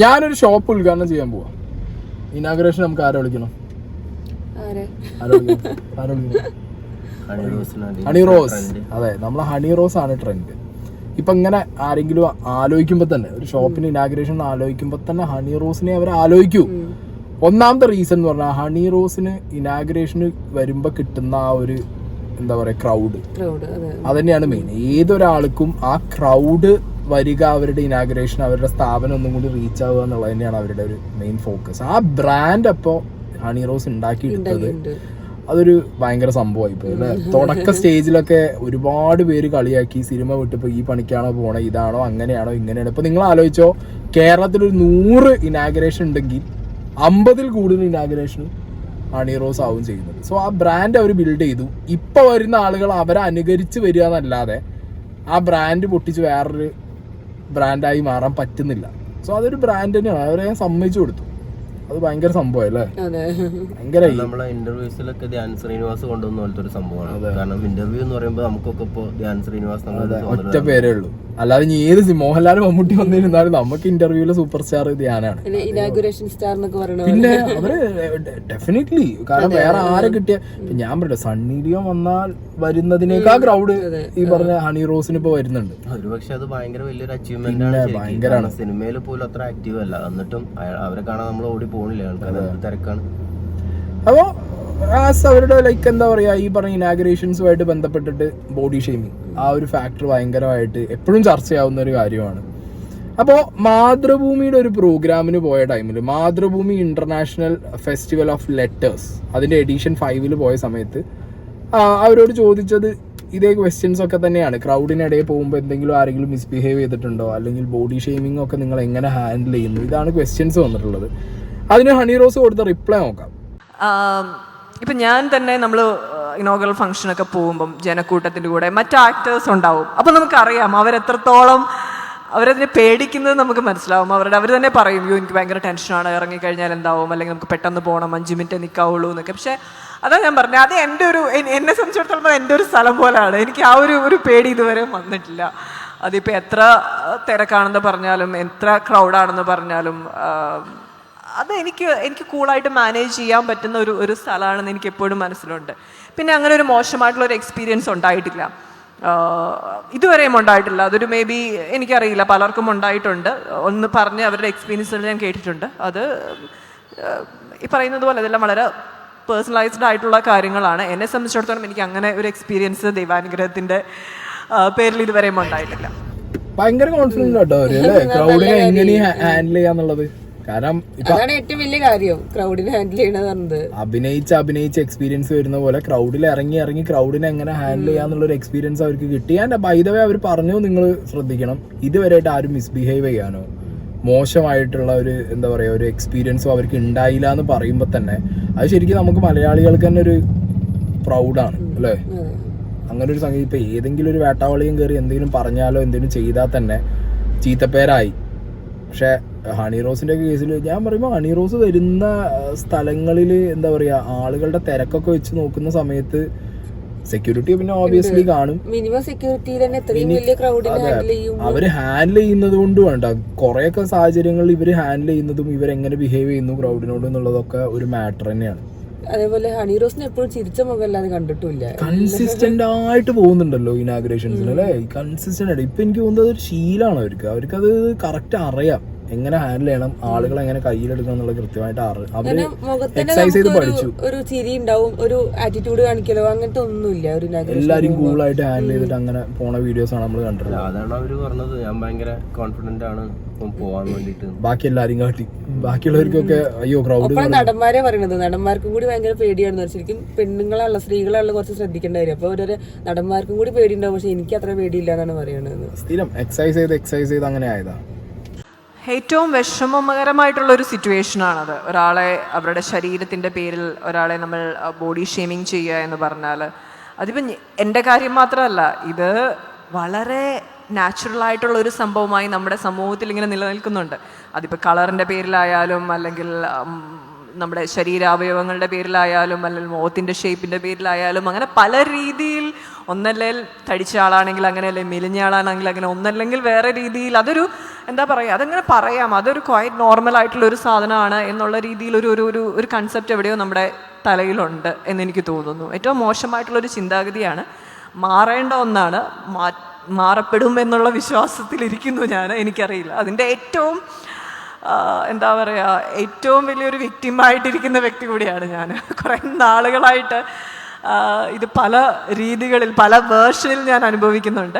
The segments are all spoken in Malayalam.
ഞാനൊരു ഷോപ്പ് ഉദ്ഘാടനം ചെയ്യാൻ പോവാ. ഇനാഗുറേഷൻ നമുക്ക് ആരെ വിളിക്കണം? ഹണി റോസ്. അതെ, നമ്മളെ ഹണി റോസ് ആണ് ട്രെൻഡ്. ഇപ്പൊ ഇങ്ങനെ ആരെങ്കിലും ആലോചിക്കുമ്പോ തന്നെ, ഒരു ഷോപ്പിന് ഇനാഗുറേഷൻ ആലോചിക്കുമ്പോ തന്നെ ഹണി റോസിനെ അവർ ആലോചിക്കൂ. ഒന്നാമത്തെ റീസൺ എന്ന് പറഞ്ഞാൽ ഹണി റോസിന് ഇനാഗുറേഷന് വരുമ്പോ കിട്ടുന്ന ആ ഒരു എന്താ പറയാ ക്രൗഡ്, അതന്നെയാണ് മെയിൻ. ഏതൊരാൾക്കും ആ ക്രൗഡ് വരിക, അവരുടെ ഇനാഗുറേഷൻ, അവരുടെ സ്ഥാപനം ഒന്നും കൂടി റീച്ച് ആവുക എന്നുള്ളത് തന്നെയാണ് അവരുടെ ഒരു മെയിൻ ഫോക്കസ്. ആ ബ്രാൻഡ് അപ്പോൾ ഹണി റോസ് ഉണ്ടാക്കിയെടുത്തത് അതൊരു ഭയങ്കര സംഭവമായി പോയി അല്ലേ. തുടക്ക സ്റ്റേജിലൊക്കെ ഒരുപാട് പേര് കളിയാക്കി, സിനിമ വിട്ടിപ്പോ ഈ പണിക്കാണോ പോണേ, ഇതാണോ, അങ്ങനെയാണോ, ഇങ്ങനെയാണോ. ഇപ്പൊ നിങ്ങൾ ആലോചിച്ചോ, കേരളത്തിൽ ഒരു 100 ഇനാഗുറേഷൻ ഉണ്ടെങ്കിൽ 50-ൽ കൂടുതൽ ഇനാഗുറേഷൻ ഹണി റോസ് ആവും ചെയ്യുന്നത്. സോ ആ ബ്രാൻഡ് അവർ ബിൽഡ് ചെയ്തു. ഇപ്പൊ വരുന്ന ആളുകൾ അവരെ അനുകരിച്ച് വരിക എന്നല്ലാതെ ആ ബ്രാൻഡ് പൊട്ടിച്ച് വേറൊരു ബ്രാൻഡായി മാറാൻ പറ്റുന്നില്ല. സോ അതൊരു ബ്രാൻഡ് തന്നെയാണ്, അവരെ സമ്മതിച്ചു കൊടുത്തു. അത് ഭയങ്കര സംഭവം അല്ലേ. ഭയങ്കര നമ്മളെ ഇന്റർവ്യൂസിലൊക്കെ ധ്യാൻ ശ്രീനിവാസ് കൊണ്ടുവന്ന പോലത്തെ ഒരു സംഭവമാണ്. കാരണം ഇന്റർവ്യൂ എന്ന് പറയുമ്പോൾ നമുക്കൊക്കെ ഇപ്പൊ ധ്യാൻ ശ്രീനിവാസ് ഒറ്റ പേരേ ഉള്ളൂ. അല്ലാതെ ഇനി ഏത് മോഹൻലാൽ മമ്മൂട്ടി വന്നിരുന്നാലും നമുക്ക് ഇന്റർവ്യൂവിലെ സൂപ്പർ സ്റ്റാർ ധ്യാനാണ്. പിന്നെ അവര് ഡെഫിനറ്റ്ലി, കാരണം വേറെ ആരെ കിട്ടിയ, ഞാൻ പറയട്ടെ, സണ്ണി ലിയോൺ വന്നാൽ വരുന്നതിനേക്കാൾ ക്രൗഡ് ഈ പറഞ്ഞ ഹണി റോസിന് ഇപ്പൊ വരുന്നുണ്ട്. ഒരുപക്ഷെ അത് ഭയങ്കര വലിയൊരു അച്ചീവ്മെന്റ് ആണ്. ഭയങ്കരമാണ്. സിനിമയിൽ പോലും അത്ര ആക്റ്റീവ് അല്ല, എന്നിട്ടും അവരെ കാണാൻ നമ്മൾ ഓടി പോകുന്നില്ല, ആൾക്കാർ തിരക്കാണ്. അപ്പോ അവരുടെ ലൈക്ക് എന്താ പറയാ, ഈ പറഞ്ഞ ഇനാഗുറേഷൻസുമായിട്ട് ബന്ധപ്പെട്ടിട്ട് ബോഡി ഷെയ്മിങ് ആ ഒരു ഫാക്ടർ ഭയങ്കരമായിട്ട് എപ്പോഴും ചർച്ചയാവുന്ന ഒരു കാര്യമാണ്. അപ്പോൾ മാതൃഭൂമിയുടെ ഒരു പ്രോഗ്രാമിന് പോയ ടൈമിൽ, Mathrubhumi international festival of letters അതിന്റെ എഡിഷൻ 5 പോയ സമയത്ത് അവരോട് ചോദിച്ചത് ഇതേ ക്വസ്റ്റ്യൻസ് ഒക്കെ തന്നെയാണ്. ക്രൗഡിനിടയിൽ പോകുമ്പോൾ എന്തെങ്കിലും ആരെങ്കിലും മിസ്ബിഹേവ് ചെയ്തിട്ടുണ്ടോ, അല്ലെങ്കിൽ ബോഡി ഷെയ്മിങ് ഒക്കെ നിങ്ങൾ എങ്ങനെ ഹാൻഡിൽ ചെയ്യുന്നു, ഇതാണ് ക്വസ്റ്റ്യൻസ് വന്നിട്ടുള്ളത്. അതിന് ഹണി റോസ് കൊടുത്ത റിപ്ലൈ നോക്കാം. ഇപ്പം ഞാൻ തന്നെ നമ്മൾ ഇനോഗ്രൽ ഫംഗ്ഷനൊക്കെ പോകുമ്പം ജനക്കൂട്ടത്തിൻ്റെ കൂടെ മറ്റ് ആക്ടേഴ്സ് ഉണ്ടാവും. അപ്പം നമുക്കറിയാം അവരെത്രത്തോളം അവരതിനെ പേടിക്കുന്നത് നമുക്ക് മനസ്സിലാവും. അവർ തന്നെ പറയും, യോ എനിക്ക് ഭയങ്കര ടെൻഷനാണ്, ഇറങ്ങിക്കഴിഞ്ഞാൽ എന്താവും, അല്ലെങ്കിൽ നമുക്ക് പെട്ടെന്ന് പോകണം, 5 മിനിറ്റ് നിൽക്കാവുള്ളൂ എന്നൊക്കെ. പക്ഷേ അതാ ഞാൻ പറഞ്ഞത്, അത് എന്നെ സംബന്ധിച്ചിടത്തോളം എൻ്റെ ഒരു സ്ഥലം പോലെയാണ്. എനിക്ക് ആ ഒരു പേടി ഇതുവരെ വന്നിട്ടില്ല. അതിപ്പോൾ എത്ര തിരക്കാണെന്ന് പറഞ്ഞാലും, എത്ര ക്രൗഡാണെന്ന് പറഞ്ഞാലും, അത് എനിക്ക് കൂളായിട്ട് മാനേജ് ചെയ്യാൻ പറ്റുന്ന ഒരു സ്ഥലമാണെന്ന് എനിക്ക് എപ്പോഴും മനസ്സിലുണ്ട്. പിന്നെ അങ്ങനെ ഒരു മോശമായിട്ടുള്ളൊരു എക്സ്പീരിയൻസ് ഉണ്ടായിട്ടില്ല, ഇതുവരെയും ഉണ്ടായിട്ടില്ല. അതൊരു മേ ബി എനിക്കറിയില്ല, പലർക്കും ഉണ്ടായിട്ടുണ്ട്. ഒന്ന് പറഞ്ഞ് അവരുടെ എക്സ്പീരിയൻസുകൾ ഞാൻ കേട്ടിട്ടുണ്ട്. അത് ഈ പറയുന്നത് പോലെ അതെല്ലാം വളരെ പേഴ്സണലൈസ്ഡ് ആയിട്ടുള്ള കാര്യങ്ങളാണ്. എന്നെ സംബന്ധിച്ചിടത്തോളം എനിക്ക് അങ്ങനെ ഒരു എക്സ്പീരിയൻസ് ദൈവാനുഗ്രഹത്തിൻ്റെ പേരിൽ ഇതുവരെയും ഉണ്ടായിട്ടില്ല. ഭയങ്കര കോൺഫിഡൻസ് കേട്ടോ ക്രൗഡിനെ എങ്ങനെ ഹാൻഡിൽ ചെയ്യാന്നുള്ളത്. കാരണം ഏറ്റവും വലിയ കാര്യം ക്രൗഡിനെ ഹാൻഡിൽ ചെയ്യണത്. അഭിനയിച്ച് എക്സ്പീരിയൻസ് വരുന്ന പോലെ ക്രൗഡിൽ ഇറങ്ങി ക്രൗഡിനെ എങ്ങനെ ഹാൻഡിൽ ചെയ്യാന്നുള്ളൊരു എക്സ്പീരിയൻസ് അവർക്ക് കിട്ടി. ആൻഡ് ബൈ ദ വേ അവർ പറഞ്ഞു, നിങ്ങൾ ശ്രദ്ധിക്കണം, ഇതുവരെയായിട്ട് ആരും മിസ്ബിഹേവ് ചെയ്യാനോ മോശമായിട്ടുള്ള ഒരു എന്താ പറയുക ഒരു എക്സ്പീരിയൻസും അവർക്ക് ഉണ്ടായില്ല എന്ന് പറയുമ്പോൾ തന്നെ അത് ശരിക്കും നമുക്ക് മലയാളികൾക്ക് തന്നെ ഒരു പ്രൗഡാണ് അല്ലേ. അങ്ങനെ ഒരു സംഗതി ഇപ്പം ഏതെങ്കിലും ഒരു വേട്ടാവളിയും കയറി എന്തെങ്കിലും പറഞ്ഞാലോ എന്തെങ്കിലും ചെയ്താൽ തന്നെ ചീത്തപ്പേരായി. പക്ഷെ ഹണി റോസിന്റെ കേസിൽ ഞാൻ പറയുമ്പോൾ ഹണി റോസ് വരുന്ന സ്ഥലങ്ങളിൽ എന്താ പറയാ ആളുകളുടെ തിരക്കൊക്കെ വെച്ച് നോക്കുന്ന സമയത്ത് സെക്യൂരിറ്റി പിന്നെ ഓബിയസ്ലി കാണും. മിനിമം സെക്യൂരിറ്റി അവര് ഹാൻഡിൽ ചെയ്യുന്നത് കൊണ്ട് വേണ്ട, കുറെയൊക്കെ സാഹചര്യങ്ങളിൽ ഇവര് ഹാൻഡിൽ ചെയ്യുന്നതും ഇവരെങ്ങനെ ബിഹേവ് ചെയ്യുന്നു ക്രൗഡിനോട് എന്നുള്ളതൊക്കെ ഒരു മാറ്റർ തന്നെയാണ്. അതേപോലെ ഹണി റോസിന് എപ്പോഴും ചിരിച്ച മുഖമല്ലാതെ കണ്ടിട്ടില്ല. കൺസിസ്റ്റന്റ് ആയിട്ട് പോകുന്നുണ്ടല്ലോ ഇനാഗുറേഷൻസിന് അല്ലേ, കൺസിസ്റ്റന്റ് ആയിട്ട്. ഇപ്പൊ എനിക്ക് തോന്നുന്നത് ഒരു ശീലമാണ് അവർക്കത് കറക്റ്റ് അറിയാം എങ്ങനെ ഹാൻഡിൽ ചെയ്യണം, ആളുകളെ എങ്ങനെ കയ്യിലെടുക്കണം എന്നുള്ള കൃത്യമായിട്ട് അവര് എക്സസൈസ് ചെയ്ത് പഠിച്ചു. ഒരു ചിരി ഉണ്ടാവും, ഒരു ആറ്റിറ്റ്യൂഡ് കാണിക്കലോ അങ്ങനത്തെ ഒന്നുമില്ല. എല്ലാരും കൂളായിട്ട് ഹാൻഡിൽ ചെയ്തിട്ട് അങ്ങനെ പോണ വീഡിയോസ് ആണ് നമ്മൾ കണ്ടിട്ടുള്ളത്. അതാണ് അവര് പറഞ്ഞത്, ഞാൻ ഭയങ്കര കോൺഫിഡന്റ് ആണ് പോവാൻ വേണ്ടിട്ട്. ബാക്കി എല്ലാരും കാട്ടി ബാക്കിയുള്ളവർക്കൊക്കെ അയ്യോ ക്രൗഡ്. നടന്മാരെ പറയുന്നത്, നടന്മാർക്കും കൂടി ഭയങ്കര പേടിയാണെന്ന്. ശരിക്കും പെണ്ണുങ്ങളാണല്ലോ സ്ത്രീകളാണല്ലോ കുറച്ച് ശ്രദ്ധിക്കേണ്ട കാര്യം. അപ്പൊ ഓരോ നടന്മാർക്കും കൂടി പേടിയുണ്ടാവും, പക്ഷെ എനിക്ക് അത്ര പേടിയില്ല എന്നാണ് പറയുന്നത്. സ്ഥിരം എക്സസൈസ് ചെയ്ത് അങ്ങനെ ആയതാ. ഏറ്റവും വിഷമകരമായിട്ടുള്ളൊരു സിറ്റുവേഷനാണത്. ഒരാളെ അവരുടെ ശരീരത്തിൻ്റെ പേരിൽ ഒരാളെ നമ്മൾ ബോഡി ഷേമിങ് ചെയ്യുക എന്ന് പറഞ്ഞാൽ അതിപ്പം എൻ്റെ കാര്യം മാത്രമല്ല, ഇത് വളരെ നാച്ചുറലായിട്ടുള്ള ഒരു സംഭവമായി നമ്മുടെ സമൂഹത്തിൽ ഇങ്ങനെ നിലനിൽക്കുന്നുണ്ട്. അതിപ്പോൾ കളറിൻ്റെ പേരിലായാലും, അല്ലെങ്കിൽ നമ്മുടെ ശരീരാവയവങ്ങളുടെ പേരിലായാലും, അല്ലെങ്കിൽ മുഖത്തിൻ്റെ ഷേപ്പിൻ്റെ പേരിലായാലും, അങ്ങനെ പല രീതിയിൽ ഒന്നല്ലെങ്കിൽ തടിച്ച ആളാണെങ്കിൽ അങ്ങനെ, അല്ലെങ്കിൽ മെലിഞ്ഞ ആളാണെങ്കിൽ അങ്ങനെ, ഒന്നല്ലെങ്കിൽ വേറെ രീതിയിൽ അതൊരു എന്താ പറയുക, അതങ്ങനെ പറയാം, അതൊരു ക്വൈറ്റ് നോർമൽ ആയിട്ടുള്ള ഒരു സാധനമാണ് എന്നുള്ള രീതിയിൽ ഒരു കൺസെപ്റ്റ് എവിടെയോ നമ്മുടെ തലയിലുണ്ട് എന്നെനിക്ക് തോന്നുന്നു. ഏറ്റവും മോശമായിട്ടുള്ളൊരു ചിന്താഗതിയാണ്, മാറേണ്ട ഒന്നാണ്, മാറപ്പെടും എന്നുള്ള വിശ്വാസത്തിലിരിക്കുന്നു ഞാൻ. എനിക്കറിയില്ല, അതിൻ്റെ ഏറ്റവും എന്താ പറയുക, ഏറ്റവും വലിയൊരു വിക്ടിമായിട്ടിരിക്കുന്ന വ്യക്തി കൂടിയാണ് ഞാൻ. കുറേ നാളുകളായിട്ട് ഇത് പല രീതികളിൽ, പല വേർഷനിൽ ഞാൻ അനുഭവിക്കുന്നുണ്ട്.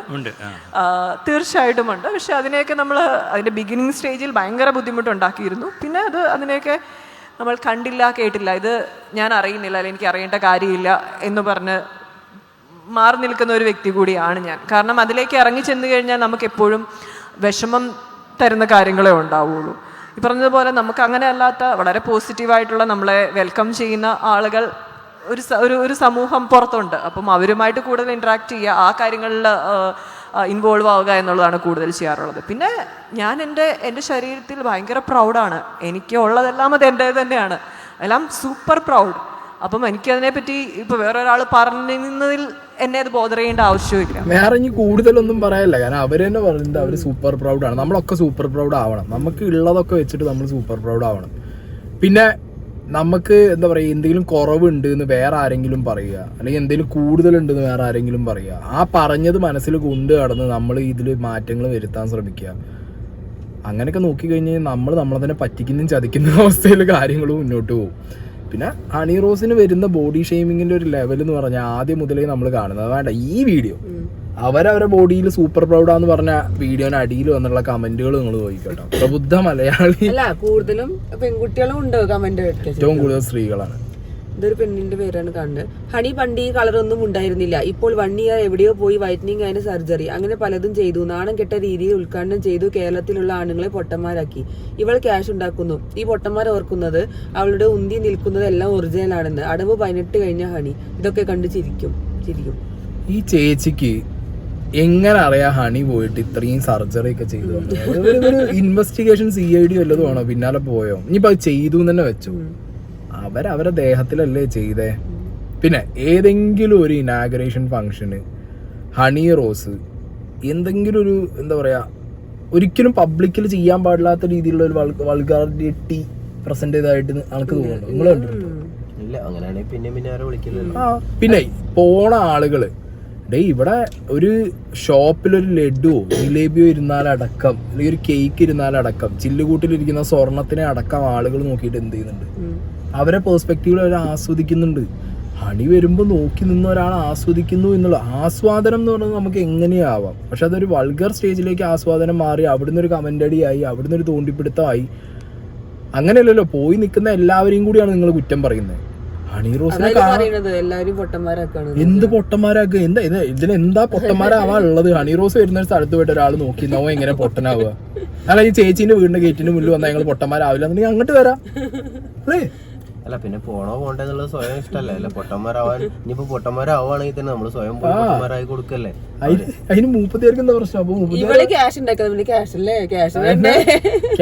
തീർച്ചയായിട്ടും ഉണ്ട്. പക്ഷെ അതിനെയൊക്കെ നമ്മൾ അതിൻ്റെ ബിഗിനിങ് സ്റ്റേജിൽ ഭയങ്കര ബുദ്ധിമുട്ടുണ്ടാക്കിയിരുന്നു. പിന്നെ അതിനെയൊക്കെ നമ്മൾ കണ്ടില്ല, കേട്ടില്ല, ഇത് ഞാൻ അറിയുന്നില്ല, അല്ലെങ്കിൽ എനിക്ക് അറിയേണ്ട കാര്യമില്ല എന്ന് പറഞ്ഞ് മാറി നിൽക്കുന്ന ഒരു വ്യക്തി കൂടിയാണ് ഞാൻ. കാരണം അതിലേക്ക് ഇറങ്ങി ചെന്ന് കഴിഞ്ഞാൽ നമുക്ക് എപ്പോഴും വിഷമം തരുന്ന കാര്യങ്ങളെ ഉണ്ടാവുള്ളൂ. ഈ പറഞ്ഞതുപോലെ നമുക്ക് അങ്ങനെ അല്ലാത്ത വളരെ പോസിറ്റീവായിട്ടുള്ള നമ്മളെ വെൽക്കം ചെയ്യുന്ന ആളുകൾ ഒരു സമൂഹം പുറത്തുണ്ട്. അപ്പം അവരുമായിട്ട് കൂടുതൽ ഇൻട്രാക്ട് ചെയ്യുക, ആ കാര്യങ്ങളിൽ ഇൻവോൾവ് ആവുക എന്നുള്ളതാണ് കൂടുതൽ ചെയ്യാറുള്ളത്. പിന്നെ ഞാൻ എൻ്റെ ശരീരത്തിൽ ഭയങ്കര പ്രൗഡാണ്. എനിക്ക് ഉള്ളതെല്ലാം അത് എൻ്റെ തന്നെയാണ്, എല്ലാം സൂപ്പർ പ്രൗഡ്. അപ്പം എനിക്കതിനെപ്പറ്റി ഇപ്പോൾ വേറൊരാൾ പറഞ്ഞതിൽ എന്നെ അത് ബോധർ ചെയ്യേണ്ട ആവശ്യമില്ല. വേറെ ഇനി കൂടുതലൊന്നും പറയല്ല, കാരണം അവർ തന്നെ പറയുന്നത് അവർ സൂപ്പർ പ്രൗഡാണ്. നമ്മളൊക്കെ സൂപ്പർ പ്രൗഡ് ആവണം, നമുക്ക് ഉള്ളതൊക്കെ വെച്ചിട്ട് നമ്മൾ സൂപ്പർ പ്രൗഡ് ആവണം. പിന്നെ നമുക്ക് എന്താ പറയുക, എന്തെങ്കിലും കുറവുണ്ട് എന്ന് വേറെ ആരെങ്കിലും പറയുക, അല്ലെങ്കിൽ എന്തെങ്കിലും കൂടുതലുണ്ടെന്ന് വേറെ ആരെങ്കിലും പറയുക, ആ പറഞ്ഞത് മനസ്സിൽ കൊണ്ടു കടന്ന് നമ്മൾ ഇതിൽ മാറ്റങ്ങൾ വരുത്താൻ ശ്രമിക്കുക. അങ്ങനെയൊക്കെ നോക്കിക്കഴിഞ്ഞാൽ നമ്മൾ നമ്മളെ തന്നെ പറ്റിക്കുന്നതും ചതിക്കുന്ന അവസ്ഥയിൽ കാര്യങ്ങൾ മുന്നോട്ട് പോകും. പിന്നെ ഹണി റോസിന് വരുന്ന ബോഡി ഷെയ്മിങ്ങിന്റെ ഒരു ലെവൽ എന്ന് പറഞ്ഞാൽ ആദ്യം മുതലേ നമ്മൾ കാണുന്നത്, വേണ്ട ഈ വീഡിയോ അവരവരുടെ ബോഡിയിൽ സൂപ്പർ പ്രൗഡാന്ന് പറഞ്ഞ വീഡിയോന് അടിയിൽ വന്നുള്ള കമന്റുകൾ നിങ്ങൾ നോക്കിക്കോട്ടോ. പ്രബുദ്ധ മലയാളി കൂടുതലും പെൺകുട്ടികളും ഉണ്ട് കമന്റ്, ഏറ്റവും കൂടുതൽ സ്ത്രീകളാണ്. ഇതൊരു പെണ്ണിന്റെ പേരാണ് കാണുന്നത്. ഹണി പണ്ട് ഈ കളറൊന്നും ഉണ്ടായിരുന്നില്ല, ഇപ്പോൾ 1 ഇയർ എവിടെയോ പോയി വൈറ്റനിങ് ആൻഡ് സർജറി അങ്ങനെ പലതും ചെയ്തു, നാണം കെട്ട രീതിയിൽ ഉദ്ഘാടനം ചെയ്തു, കേരളത്തിലുള്ള ആണുങ്ങളെ പൊട്ടന്മാരാക്കി. ഇവൾ ക്യാഷ് ഉണ്ടാക്കുന്നു. ഈ പൊട്ടന്മാർ ഓർക്കുന്നത് അവളുടെ ഉന്തി നിൽക്കുന്നത് എല്ലാം ഒറിജിനൽ ആണെന്ന്. അടവ് 18 കഴിഞ്ഞ ഹണി ഇതൊക്കെ കണ്ട് ചിരിക്കും. ഈ ചേച്ചിക്ക് എങ്ങനെ അറിയാം ഹണി പോയിട്ട് ഇത്രയും സർജറി ഒക്കെ ചെയ്തു? ഒരു ഇൻവെസ്റ്റിഗേഷൻ CID വല്ലതും ആണോ പിന്നാലെ പോയോ? ഇനിയിപ്പോ അത് ചെയ്തു തന്നെ വെച്ചു, അവരെ ദേഹത്തിലല്ലേ ചെയ്തേ. പിന്നെ ഏതെങ്കിലും ഒരു ഇനാഗുറേഷൻ ഫംഗ്ഷന് ഹണി റോസ് എന്തെങ്കിലും ഒരു എന്താ പറയാ, ഒരിക്കലും പബ്ലിക്കിൽ ചെയ്യാൻ പാടില്ലാത്ത രീതിയിലുള്ള ഒരു വൾഗാരിറ്റി പ്രസന്റ് ചെയ്തതായിട്ട് നമുക്ക് തോന്നുന്നു. നിങ്ങൾ കണ്ടിട്ടുണ്ടോ? പിന്നെ പോണ ആളുകള് ഇവിടെ ഒരു ഷോപ്പിലൊരു ലഡുവോ ജിലേബിയോ ഇരുന്നാലടക്കം, അല്ലെങ്കിൽ ഒരു കേക്ക് ഇരുന്നാലടക്കം, ചില്ലുകൂട്ടിലിരിക്കുന്ന സ്വർണത്തിനെ അടക്കം ആളുകൾ നോക്കിയിട്ട് എന്ത് ചെയ്യുന്നുണ്ട്, അവരെ പെർസ്പെക്റ്റീവിൽ അവർ ആസ്വദിക്കുന്നുണ്ട്. ഹണി വരുമ്പോൾ നോക്കി നിന്ന് ഒരാൾ ആസ്വദിക്കുന്നു എന്നുള്ള ആസ്വാദനം എന്ന് പറയുന്നത് നമുക്ക് എങ്ങനെയാവാം. പക്ഷെ അതൊരു വൾഗർ സ്റ്റേജിലേക്ക് ആസ്വാദനം മാറി, അവിടുന്ന് ഒരു കമന്റ് അടിയായി, അവിടുന്ന് ഒരു തോണ്ടിപ്പിടുത്തമായി. അങ്ങനെയല്ലല്ലോ, പോയി നിൽക്കുന്ന എല്ലാവരെയും കൂടിയാണ് നിങ്ങൾ കുറ്റം പറയുന്നത്. ഹണി റോസിനെ എന്ത് പൊട്ടന്മാരാക്കുക? ഇതിനെന്താ പൊട്ടന്മാരാവാനുള്ളത്? ഹണി റോസ് വരുന്ന ഒരു സ്ഥലത്ത് പോയിട്ട് ഒരാൾ നോക്കി നോ എങ്ങനെ പൊട്ടനാവുക? അല്ല, ഈ ചേച്ചീന്റെ വീടിന്റെ ഗേറ്റിന് മുന്നിൽ വന്നാൽ ഞങ്ങൾ പൊട്ടന്മാരാവില്ല എന്നുണ്ടെങ്കിൽ അങ്ങോട്ട് വരാം അല്ലേ? അല്ല, പിന്നെ പോണോ പോണ്ടെന്നുള്ളത് സ്വയം ഇഷ്ടല്ലേ? അല്ല, പൊട്ടന്മാരാവാൻ ഇനിയിപ്പോ പൊട്ടന്മാരാവുകയാണെങ്കിൽ തന്നെ നമ്മൾ സ്വയം പൊട്ടന്മാരായി കൊടുക്കല്ലേ? അതിന് മൂപ്പത്തിയാർക്ക് എന്താ പ്രശ്നം? അപ്പൊ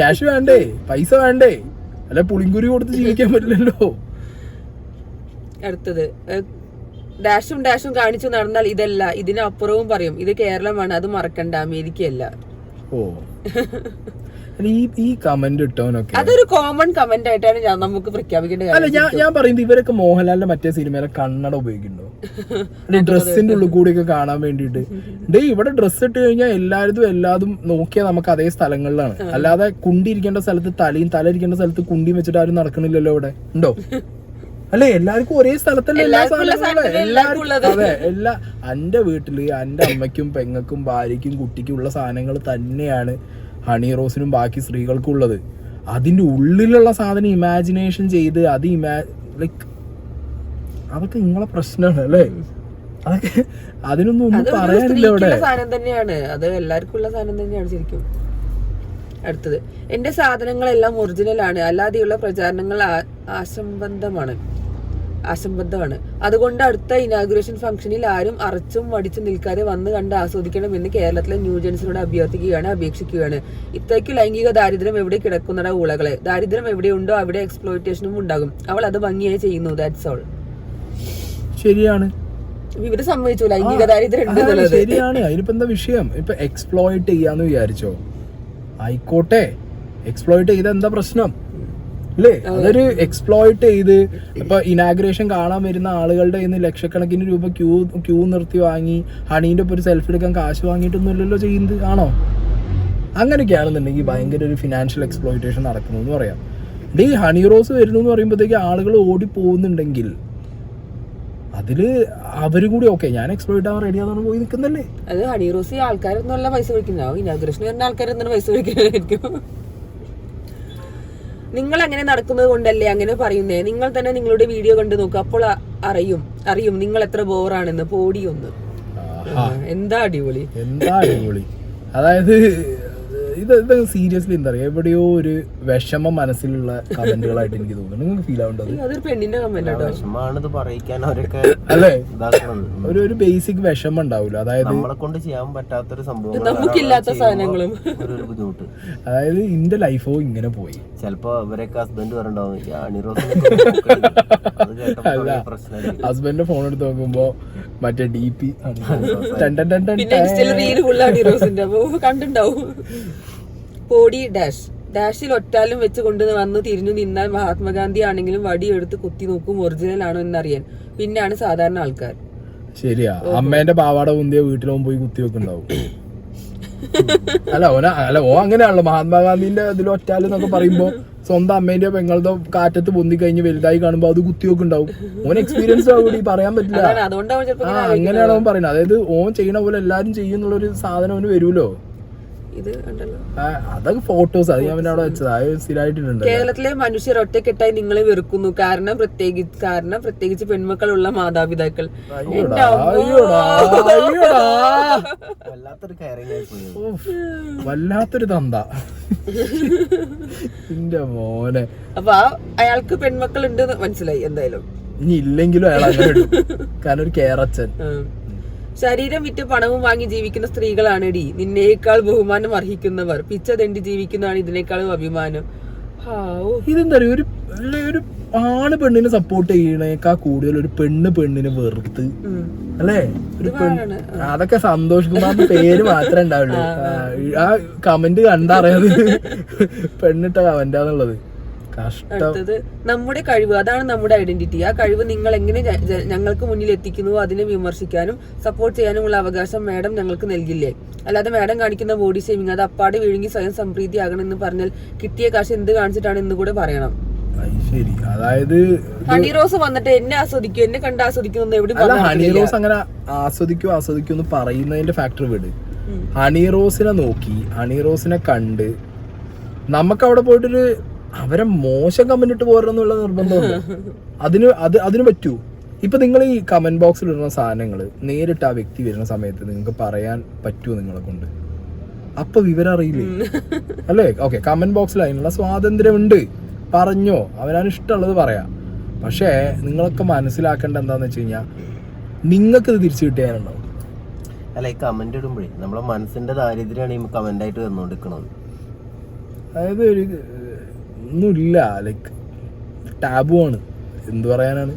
ക്യാഷ് വേണ്ടേ, പൈസ വേണ്ടേ? അല്ല, പുളിങ്കുരി കൊടുത്ത് ജീവിക്കാൻ പറ്റില്ലല്ലോ. അടുത്തത് ഡാഷും കാണിച്ചു നടന്നാൽ ഇതല്ല, ഇതിനപ്പുറവും പറയും. ഇത് കേരളമാണ്, അത് മറക്കണ്ട, അമേരിക്കയല്ല. ഓ, ഈ കമന്റ് ഇട്ടവനൊക്കെ അതൊരു കോമൺ കമന്റ് ആയിട്ടാണ് നമുക്ക് പ്രഖ്യാപിക്കേണ്ടത്. അല്ല, ഞാൻ പറയുന്നത് ഇവരൊക്കെ മോഹൻലാലിന്റെ മറ്റേ സിനിമയിലെ കണ്ണട ഉപയോഗിക്കുന്നുണ്ടോ? ഡ്രസ്സിന്റെ ഉള്ളിൽ കൂടി ഒക്കെ കാണാൻ വേണ്ടിട്ട്. ഇവിടെ ഡ്രസ്സ് ഇട്ട് കഴിഞ്ഞാൽ എല്ലാതും നോക്കിയാൽ നമുക്ക് അതേ സ്ഥലങ്ങളിലാണ്. അല്ലാതെ കുണ്ടി ഇരിക്കേണ്ട സ്ഥലത്ത് തലയും, തല ഇരിക്കേണ്ട സ്ഥലത്ത് കുണ്ടിയും വെച്ചിട്ട് ആരും നടക്കണില്ലല്ലോ. ഇവിടെ ഉണ്ടോ? അല്ലെ, എല്ലാവർക്കും ഒരേ സ്ഥലത്തല്ലേ എല്ലാ സാധനങ്ങളും. അതെ, എന്റെ വീട്ടില് എന്റെ അമ്മയ്ക്കും പെങ്ങൾക്കും ഭാര്യയ്ക്കും കുട്ടിക്കും ഉള്ള സാധനങ്ങൾ തന്നെയാണ് ഹണി റോസിനും ബാക്കി സ്ത്രീകൾക്കും ഉള്ളത്. അതിന്റെ ഉള്ളിലുള്ള സാധനം ഇമാജിനേഷൻ ചെയ്ത് അത് ലൈക്ക് അതൊക്കെ നിങ്ങളെ പ്രശ്നമാണ് അല്ലേ? അതൊക്കെ അതിനൊന്നും ഒന്നും പറയാനില്ല. ഇവിടെ സാധനം തന്നെയാണ്, അത് എല്ലാവർക്കും ഉള്ള സാധനം തന്നെയാണ് ശരിക്കും. അടുത്തത്, എന്റെ സാധനങ്ങളെല്ലാം ഒറിജിനൽ ആണ്, അല്ലാതെയുള്ള പ്രചാരണങ്ങൾ അസംബന്ധമാണ്. അതുകൊണ്ട് അടുത്ത ഇനാഗുറേഷൻ ഫംഗ്ഷനിൽ ആരും അറച്ചും വടിച്ചും നിൽക്കാതെ വന്ന് കണ്ട് ആസ്വദിക്കണമെന്ന് കേരളത്തിലെ ന്യൂജൻസിനോട് അപേക്ഷിക്കുകയാണ്. ഇത്രയ്ക്ക് ലൈംഗിക ദാരിദ്ര്യം എവിടെ കിടക്കുന്നട ഊളകളെ? ദാരിദ്ര്യം എവിടെയുണ്ടോ അവിടെ എക്സ്പ്ലോയിറ്റേഷനും ഉണ്ടാകും. അവൾ അത് ഭംഗിയായി ചെയ്യുന്നു. That's all. ശരിയാണ്. ഇവര് സമ്മതിച്ചു ലൈംഗിക ദാരിദ്ര്യം ഉണ്ട് എന്നുള്ളത്. ശരിയാണ്. അതിനിപ്പോ എന്താ വിഷയം? ഇപ്പൊ എക്സ്പ്ലോയിറ്റ് ചെയ്യാന്ന് വിചാരിച്ചോ, ആയിക്കോട്ടെ, എക്സ്പ്ലോയിറ്റ് ചെയ്ത എന്താ പ്രശ്നം അല്ലേ? അതൊരു എക്സ്പ്ലോയിറ്റ് ചെയ്ത് ഇപ്പൊ ഇനാഗ്രേഷൻ കാണാൻ വരുന്ന ആളുകളുടെ കയ്യിൽ നിന്ന് ലക്ഷക്കണക്കിന് രൂപ ക്യൂ നിർത്തി വാങ്ങി ഹണീന്റെ ഒപ്പം ഒരു സെൽഫി എടുക്കാൻ കാശ് വാങ്ങിയിട്ടൊന്നുമില്ലല്ലോ ചെയ്യുന്നത്, ആണോ? അങ്ങനെയൊക്കെയാണെന്നുണ്ടെങ്കിൽ ഭയങ്കര ഒരു ഫിനാൻഷ്യൽ എക്സ്പ്ലോയിറ്റേഷൻ നടക്കുന്നു എന്ന് പറയാം. ഈ ഹണി റോസ് വരുന്നു എന്ന് പറയുമ്പോഴത്തേക്ക് ആളുകൾ ഓടി പോകുന്നുണ്ടെങ്കിൽ അതില് അവര് കൂടി ഓക്കെ ഞാൻ എക്സ്പ്ലോയിറ്റ് ആവാൻ റെഡിയാന്ന് പോയി നിൽക്കുന്നല്ലേ. അത് ഹണി റോസ് ആൾക്കാരൊന്നുള്ള പൈസ വിളിക്കുന്നതാവും, ഇനാഗ്രേഷൻ വരുന്ന ആൾക്കാരെന്താണ് പൈസ വിളിക്കാനായിരിക്കും. നിങ്ങൾ അങ്ങനെ നടക്കുന്നത് കൊണ്ടല്ലേ അങ്ങനെ പറയുന്നേ? നിങ്ങൾ തന്നെ നിങ്ങളുടെ വീഡിയോ കണ്ടു നോക്കുക, അപ്പോൾ അറിയും നിങ്ങൾ എത്ര ബോറാണെന്ന്. പോടിയൊന്ന് എന്താ അടിപൊളി. അതായത് ഇത് സീരിയസ്ലി എന്താ പറയാ, എവിടെയോ ഒരു വിഷമം മനസ്സിലുള്ള കമന്റുകളായിട്ട് എനിക്ക് തോന്നുന്നു. നിങ്ങൾക്ക് ഫീൽ ആവുന്നത് അതൊരു പെണ്ണിന്റെ കമന്റ് അല്ലേ? ഒരു ബേസിക് വിഷമം ഉണ്ടാവില്ല. അതായത് നമ്മളെ കൊണ്ട് ചെയ്യാൻ പറ്റാത്തൊരു സംഭവം, നമുക്കില്ലാത്ത സാധനങ്ങളും. ബുദ്ധിമുട്ട്. അതായത് ഇന്റെ ലൈഫോ ഇങ്ങനെ പോയി. ചിലപ്പോ ഇവരൊക്കെ ഹസ്ബൻഡ് പറഞ്ഞിട്ടുണ്ടാവും ഹസ്ബൻഡിന്റെ ഫോൺ എടുത്ത് നോക്കുമ്പോ മറ്റേ DP കണ്ടുണ്ടാവും. പോടി ഡാഷിൽ ഒറ്റാലും വെച്ച് കൊണ്ട് വന്ന് തിരിഞ്ഞു നിന്നാൽ മഹാത്മാഗാന്ധി ആണെങ്കിലും വടിയെടുത്ത് കുത്തി നോക്കും ഒറിജിനൽ ആണോ എന്നറിയാൻ. പിന്നാണ് സാധാരണ ആൾക്കാർ. ശരിയാ, അമ്മേന്റെ പാവാട കുന്തിയ വീട്ടിലും പോയി കുത്തി വെക്കുണ്ടാവും. ഓ അങ്ങനെയാണല്ലോ മഹാത്മാഗാന്ധിന്റെ ഇതിൽ ഒറ്റാലെന്നൊക്കെ പറയുമ്പോ സ്വന്തം അമ്മേന്റെ പെങ്ങളുടെ കാറ്റത്ത് പൊന്തി കഴിഞ്ഞ് വലുതായി കാണുമ്പോ അത് കുത്തിവെക്ക് ഉണ്ടാവും. ഓൻ എക്സ്പീരിയൻസ് ആവുകൂടി പറയാൻ പറ്റില്ല. അങ്ങനെയാണ് ഓൻ പറയുന്നത്. അതായത് ഓൻ ചെയ്യണ പോലെ എല്ലാരും ചെയ്യുന്നുള്ളൊരു സാധനം അവന് വരുമല്ലോ. അതൊക്കെ ഫോട്ടോസ് അത് ഞാൻ അവിടെ വെച്ചത്, അത് സ്ഥിരമായിട്ടുണ്ട്. കേരളത്തിലെ മനുഷ്യർ ഒറ്റക്കെട്ടായി നിങ്ങളെ വെറുക്കുന്നു, കാരണം പ്രത്യേകിച്ച് പെൺമക്കളുള്ള മാതാപിതാക്കൾ. വല്ലാത്തൊരു തന്ത എന്റെ മോനെ. അപ്പൊ അയാൾക്ക് പെൺമക്കൾ ഉണ്ട് മനസ്സിലായി. എന്തായാലും ഇനി ഇല്ലെങ്കിലും അയാൾ അങ്ങനെ ഇടും, കാരണം ഒരു കേറച്ചൻ. ശരീരം വിറ്റ് പണവും വാങ്ങി ജീവിക്കുന്ന സ്ത്രീകളാണെടി നിന്നേക്കാൾ ബഹുമാനം അർഹിക്കുന്നവർ. പിച്ച തെണ്ടി ജീവിക്കുന്നതാണ് ഇതിനേക്കാളും അഭിമാനം. ഇതെന്താ ഒരു ആണ് പെണ്ണിനെ സപ്പോർട്ട് ചെയ്യണേക്കാ കൂടുതൽ ഒരു പെണ്ണിനെ വെറുത്ത് അല്ലേ? ഒരു പെണ്ണ് അതൊക്കെ സന്തോഷ് കുമാറിന്റെ പേര് മാത്രമേ ഉണ്ടാവുള്ളൂ. ആ കമന്റ് കണ്ടറിയാതെ പെണ്ണിട്ട കമന്റാന്നുള്ളത്. അടുത്തത് നമ്മുടെ കഴിവ്, അതാണ് നമ്മുടെ ഐഡന്റിറ്റി. ആ കഴിവ് നിങ്ങൾ എങ്ങനെ ഞങ്ങൾക്ക് മുന്നിൽ എത്തിക്കുന്നുവോ അതിനെ വിമർശിക്കാനും സപ്പോർട്ട് ചെയ്യാനുമുള്ള അവകാശം മാഡം ഞങ്ങൾക്ക് നൽകില്ലേ? അല്ലാതെ മാഡം കാണിക്കുന്ന ബോഡി ഷേമിങ് അത് അപ്പാടെ വിഴുങ്ങി സ്വയം സംപ്രീതി ആകണമെന്ന് പറഞ്ഞാൽ കിട്ടിയ കാശ് എന്ത് കാണിച്ചിട്ടാണ് എന്ന് കൂടെ പറയണം. ശരി, അതായത് ഹണി റോസ് വന്നിട്ട് എന്നെ ആസ്വദിക്കും, എന്നെ കണ്ട് ആസ്വദിക്കുന്നു എവിടെ? ഹണി റോസ് അങ്ങനെ ആസ്വദിക്കും എന്ന് പറയുന്നതിന്റെ ഫാക്ടർ വിട്. ഹണി റോസിനെ നോക്കി, ഹണി റോസിനെ കണ്ട് നമുക്ക് അവിടെ പോയിട്ടൊരു അവരെ മോശം കമന്റ് ഇട്ട് പോരെന്നുള്ള നിർബന്ധമുണ്ട്. അതിന് പറ്റൂ. ഇപ്പൊ നിങ്ങൾ ഈ കമന്റ് ബോക്സിൽ ഇടുന്ന സാധനങ്ങൾ നേരിട്ട് ആ വ്യക്തി വരുന്ന സമയത്ത് നിങ്ങൾക്ക് പറയാൻ പറ്റുമോ നിങ്ങളെ കൊണ്ട്? അപ്പൊ വിവരം അറിയില്ലേ അല്ലേ? ഓക്കെ, കമന്റ് ബോക്സിൽ അതിനുള്ള സ്വാതന്ത്ര്യമുണ്ട്, പറഞ്ഞോ, അവനാണ് ഇഷ്ടമുള്ളത് പറയാം. പക്ഷേ നിങ്ങളൊക്കെ മനസ്സിലാക്കേണ്ട എന്താന്ന് വെച്ച് കഴിഞ്ഞാൽ നിങ്ങൾക്കിത് തിരിച്ചു കിട്ടിയാലുണ്ടാവും. അല്ല, ഈ കമന്റ് ഇടുമ്പോഴേ നമ്മളെ മനസ്സിന്റെ ദാരിദ്ര്യമാണ് ഈ കമന്റ് ആയിട്ട് വന്നുകൊണ്ടിരിക്കുന്നത്. അതായത് ഒരു ഒന്നുമില്ല, ലൈക്ക് ടാബു ആണ്, എന്തു പറയാനാണ്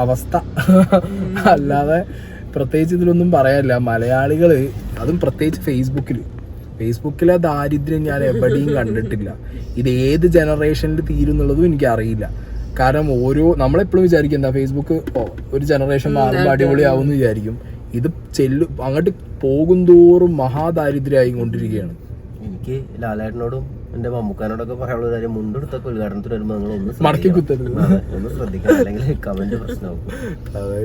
അവസ്ഥ. അല്ലാതെ പ്രത്യേകിച്ച് ഇതിലൊന്നും പറയാനില്ല. മലയാളികള്, അതും പ്രത്യേകിച്ച് ഫേസ്ബുക്കിലെ ദാരിദ്ര്യം ഞാൻ എവിടെയും കണ്ടിട്ടില്ല. ഇത് ഏത് ജനറേഷനിൽ തീരുന്നുള്ളതും എനിക്കറിയില്ല. കാരണം നമ്മളെപ്പോഴും വിചാരിക്കും എന്താ ഫേസ്ബുക്ക് ഒരു ജനറേഷൻ മാറുമ്പോൾ അടിപൊളിയാവും എന്ന് വിചാരിക്കും. ഇത് അങ്ങോട്ട് പോകും തോറും മഹാദാരിദ്ര്യമായി കൊണ്ടിരിക്കുകയാണ്. എനിക്ക് ലാലേട്ടനോടും എന്റെ മമ്മൂക്കാനോടൊക്കെ പറയാനുള്ള കാര്യം, മുണ്ടെടുത്തൊക്കെ ഉദ്ഘാടനത്തിന് വരുമ്പോൾ നിങ്ങൾ ഒന്ന് ശ്രദ്ധിക്കണം, അല്ലെങ്കിൽ കമന്റ് പ്രശ്നമാകും.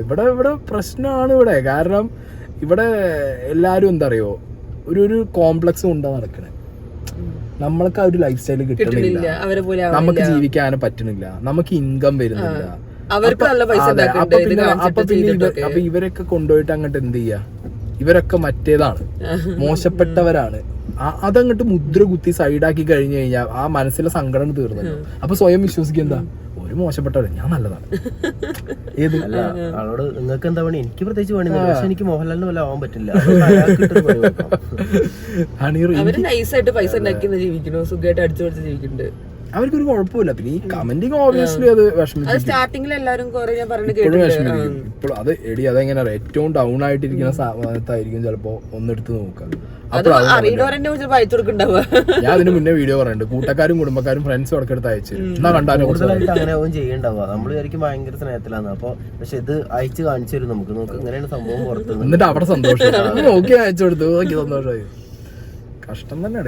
ഇവിടെ പ്രശ്നമാണ് ഇവിടെ. കാരണം ഇവിടെ എല്ലാരും എന്താ അറിയോ, ഒരു കോംപ്ലക്സ് കൊണ്ടാ നടക്കണേ. നമ്മൾക്ക് ആ ഒരു ലൈഫ് സ്റ്റൈൽ കിട്ടുന്നില്ല, നമുക്ക് ജീവിക്കാൻ പറ്റണില്ല, നമുക്ക് ഇൻകം വരുന്നില്ല. അപ്പൊ ഇവരൊക്കെ കൊണ്ടുപോയിട്ട് അങ്ങോട്ട് എന്ത് ചെയ്യാ? ഇവരൊക്കെ മറ്റേതാണ്, മോശപ്പെട്ടവരാണ്. അതങ്ങോട്ട് മുദ്ര കുത്തി സൈഡാക്കി കഴിഞ്ഞു കഴിഞ്ഞാൽ ആ മനസ്സിലെ സങ്കടം തീർന്നല്ലോ. അപ്പൊ സ്വയം വിശ്വസിക്കുക എന്താ, ഒരു മോശപ്പെട്ടവർ, ഞാൻ നല്ലതാണ്. ഏത് ആളോട് നിങ്ങൾക്ക് എന്താ പണി? എനിക്ക് പ്രത്യേകിച്ച് പണി, പക്ഷെ എനിക്ക് മോഹൻലാലിന് വല്ല ആവാൻ പറ്റില്ല. അവര് നൈസായിട്ട് പൈസ ഉണ്ടാക്കി ജീവിക്കുന്നു, സുഖമായിട്ട് അടിച്ചു പൊളിച്ച് ജീവിക്കുന്നുണ്ട്. അവർക്കൊരു കുഴപ്പമില്ല. പിന്നെ ഈ കമന്റിങ് ഓബിയസ്ലി അത് വിഷമിക്കും, സ്റ്റാർട്ടിങ്ങിൽ എല്ലാരും കുറെ ഞാൻ പറഞ്ഞു ഇപ്പോഴും വിഷമിക്കും. ഇപ്പോൾ അത് എടി അതെങ്ങനെ ഏറ്റവും ഡൗൺ ആയിട്ടിരിക്കുന്ന സമയത്തായിരിക്കും ചിലപ്പോ ഒന്നെടുത്ത് നോക്കുക. ഞാൻ അതിന് മുന്നേ വീഡിയോ പറയുന്നുണ്ട്, കൂട്ടക്കാരും കുടുംബക്കാരും ഫ്രണ്ട്സും ഒക്കെ എടുത്ത് അയച്ചു എന്നാ കണ്ടാലും കൂടുതലായിട്ട് അങ്ങനെ ആവും ചെയ്യണ്ടാവുക. നമ്മള് വിചാരിക്കും ഭയങ്കര സ്നേഹത്തിലാണ്. അപ്പൊ പക്ഷെ ഇത് അയച്ച് കാണിച്ചു തരും നമുക്ക്, നോക്ക് ഇങ്ങനെയാണ് സംഭവം പുറത്ത്. എന്നിട്ട് അവിടെ സന്തോഷം നോക്കി അയച്ചു കൊടുത്തു, നോക്കി സന്തോഷമായി. കഷ്ടം തന്നെ.